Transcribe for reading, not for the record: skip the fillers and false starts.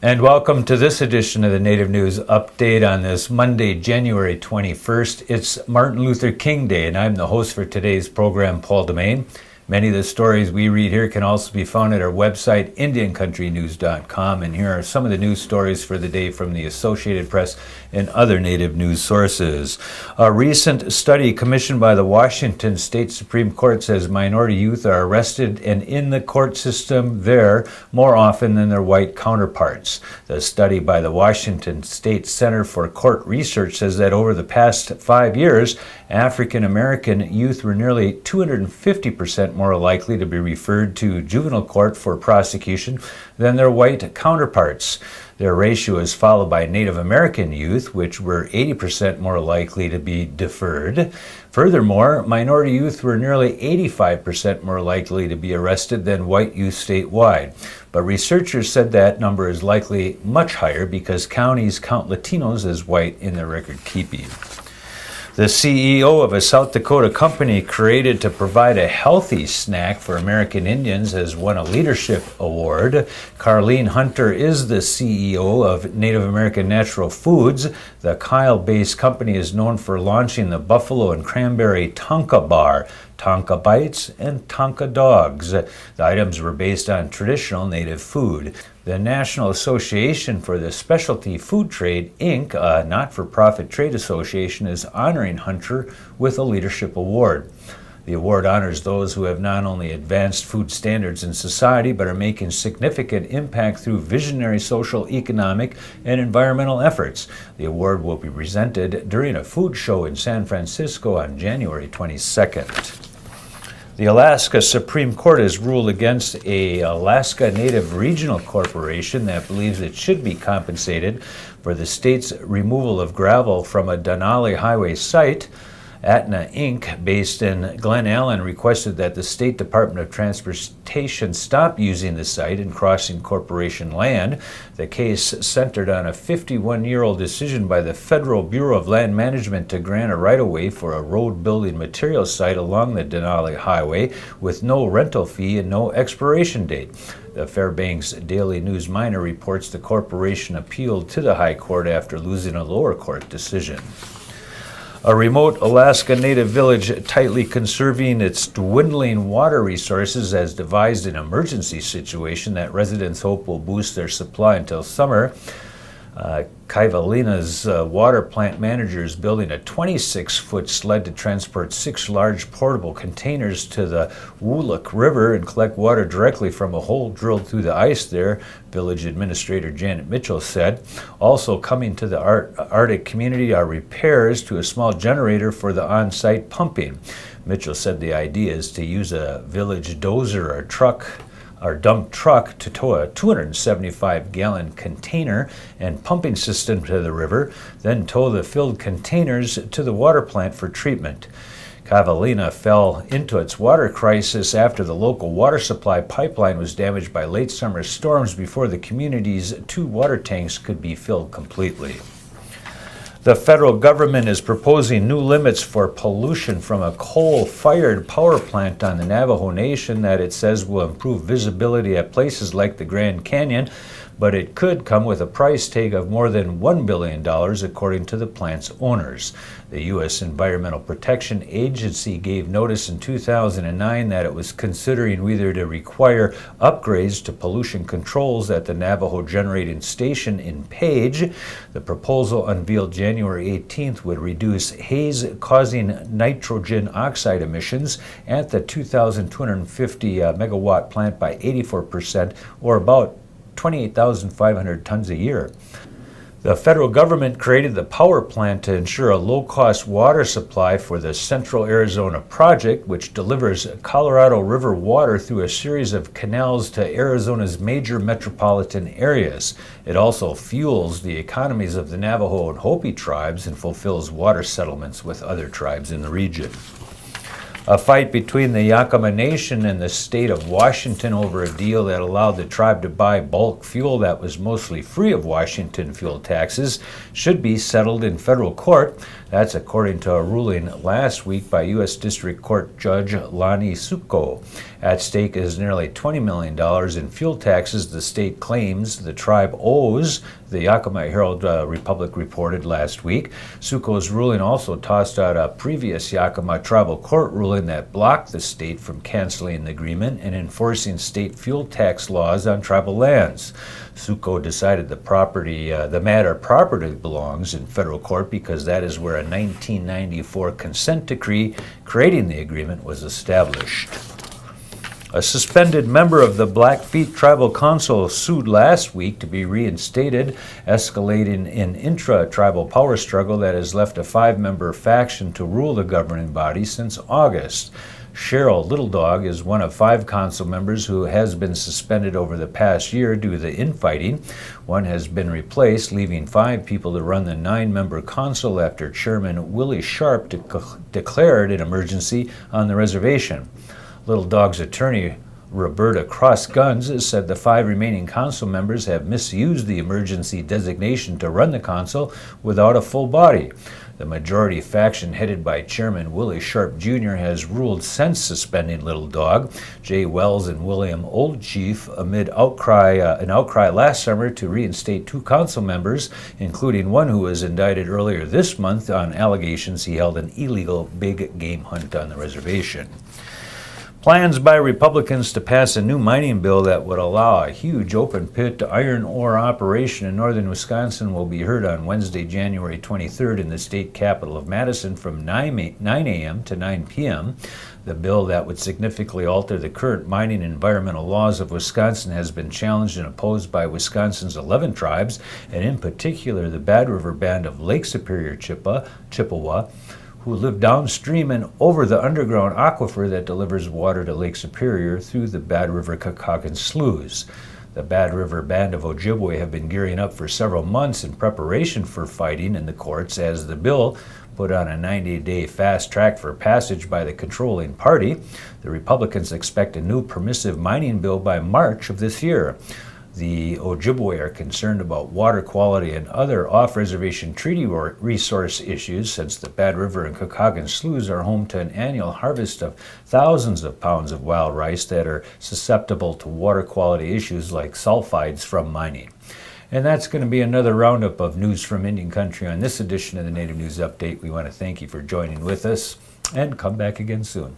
And welcome to this edition of the Native News Update on this Monday, January 21st. It's Martin Luther King Day, and I'm the host for today's program, Paul DeMain. Many of the stories we read here can also be found at our website, IndianCountryTV.com, and here are some of the news stories for the day from the Associated Press and other Native news sources. A recent study commissioned by the Washington State Supreme Court says minority youth are arrested and in the court system there more often than their white counterparts. The study by the Washington State Center for Court Research says that over the past 5 years, African American youth were nearly 250% more likely to be referred to juvenile court for prosecution than their white counterparts. Their ratio is followed by Native American youth, which were 80% more likely to be deferred. Furthermore, minority youth were nearly 85% more likely to be arrested than white youth statewide. But researchers said that number is likely much higher because counties count Latinos as white in their record keeping. The CEO of a South Dakota company created to provide a healthy snack for American Indians has won a leadership award. Carleen Hunter is the CEO of Native American Natural Foods. The Kyle-based company is known for launching the buffalo and cranberry Tanka bar, Tanka bites, and Tanka dogs. The items were based on traditional native food. The National Association for the Specialty Food Trade, Inc., a not-for-profit trade association, is honoring Hunter with a leadership award. The award honors those who have not only advanced food standards in society, but are making significant impact through visionary social, economic, and environmental efforts. The award will be presented during a food show in San Francisco on January 22nd. The Alaska Supreme Court has ruled against a Alaska Native regional corporation that believes it should be compensated for the state's removal of gravel from a Denali Highway site. Atna Inc., based in Glen Allen, requested that the State Department of Transportation stop using the site and crossing corporation land. The case centered on a 51-year-old decision by the Federal Bureau of Land Management to grant a right-of-way for a road building material site along the Denali Highway with no rental fee and no expiration date. The Fairbanks Daily News Miner reports the corporation appealed to the High Court after losing a lower court decision. A remote Alaska Native village tightly conserving its dwindling water resources has devised an emergency situation that residents hope will boost their supply until summer. Kaivalina's water plant manager is building a 26-foot sled to transport 6 large portable containers to the Wuluk River and collect water directly from a hole drilled through the ice there, Village Administrator Janet Mitchell said. Also coming to the Arctic community are repairs to a small generator for the on-site pumping. Mitchell said the idea is to use a village dozer or dump truck to tow a 275-gallon container and pumping system to the river, then tow the filled containers to the water plant for treatment. Kaivalina fell into its water crisis after the local water supply pipeline was damaged by late summer storms before the community's 2 water tanks could be filled completely. The federal government is proposing new limits for pollution from a coal-fired power plant on the Navajo Nation that it says will improve visibility at places like the Grand Canyon, but it could come with a price tag of more than $1 billion, according to the plant's owners. The U.S. Environmental Protection Agency gave notice in 2009 that it was considering whether to require upgrades to pollution controls at the Navajo Generating Station in Page. The proposal unveiled January 18th would reduce haze-causing nitrogen oxide emissions at the 2,250 megawatt plant by 84%, or about 28,500 tons a year. The federal government created the power plant to ensure a low-cost water supply for the Central Arizona Project, which delivers Colorado River water through a series of canals to Arizona's major metropolitan areas. It also fuels the economies of the Navajo and Hopi tribes and fulfills water settlements with other tribes in the region. A fight between the Yakama Nation and the state of Washington over a deal that allowed the tribe to buy bulk fuel that was mostly free of Washington fuel taxes should be settled in federal court. That's according to a ruling last week by U.S. District Court Judge Lonnie Succo. At stake is nearly $20 million in fuel taxes the state claims the tribe owes, the Yakama Herald Republic reported last week. Succo's ruling also tossed out a previous Yakama tribal court ruling that blocked the state from canceling the agreement and enforcing state fuel tax laws on tribal lands. Succo decided the matter properly belongs in federal court because that is where a 1994 consent decree creating the agreement was established. A suspended member of the Blackfeet Tribal Council sued last week to be reinstated, escalating an intra-tribal power struggle that has left a 5-member faction to rule the governing body since August. Cheryl Little Dog is one of 5 council members who has been suspended over the past year due to the infighting. One has been replaced, leaving 5 people to run the 9-member council after Chairman Willie Sharp declared an emergency on the reservation. Little Dog's attorney, Roberta Cross-Guns, said the 5 remaining council members have misused the emergency designation to run the council without a full body. The majority faction, headed by Chairman Willie Sharp Jr., has ruled since suspending Little Dog. Jay Wells and William Oldchief amid an outcry last summer to reinstate 2 council members, including one who was indicted earlier this month on allegations he held an illegal big game hunt on the reservation. Plans by Republicans to pass a new mining bill that would allow a huge open-pit iron ore operation in northern Wisconsin will be heard on Wednesday, January 23rd in the state capital of Madison from 9 a.m. to 9 p.m. The bill that would significantly alter the current mining and environmental laws of Wisconsin has been challenged and opposed by Wisconsin's 11 tribes, and in particular the Bad River Band of Lake Superior Chippewa, who live downstream and over the underground aquifer that delivers water to Lake Superior through the Bad River-Kakagan sloughs. The Bad River Band of Ojibwe have been gearing up for several months in preparation for fighting in the courts as the bill put on a 90-day fast track for passage by the controlling party. The Republicans expect a new permissive mining bill by March of this year. The Ojibwe are concerned about water quality and other off-reservation treaty resource issues since the Bad River and Kakagan sloughs are home to an annual harvest of thousands of pounds of wild rice that are susceptible to water quality issues like sulfides from mining. And that's going to be another roundup of news from Indian Country on this edition of the Native News Update. We want to thank you for joining with us and come back again soon.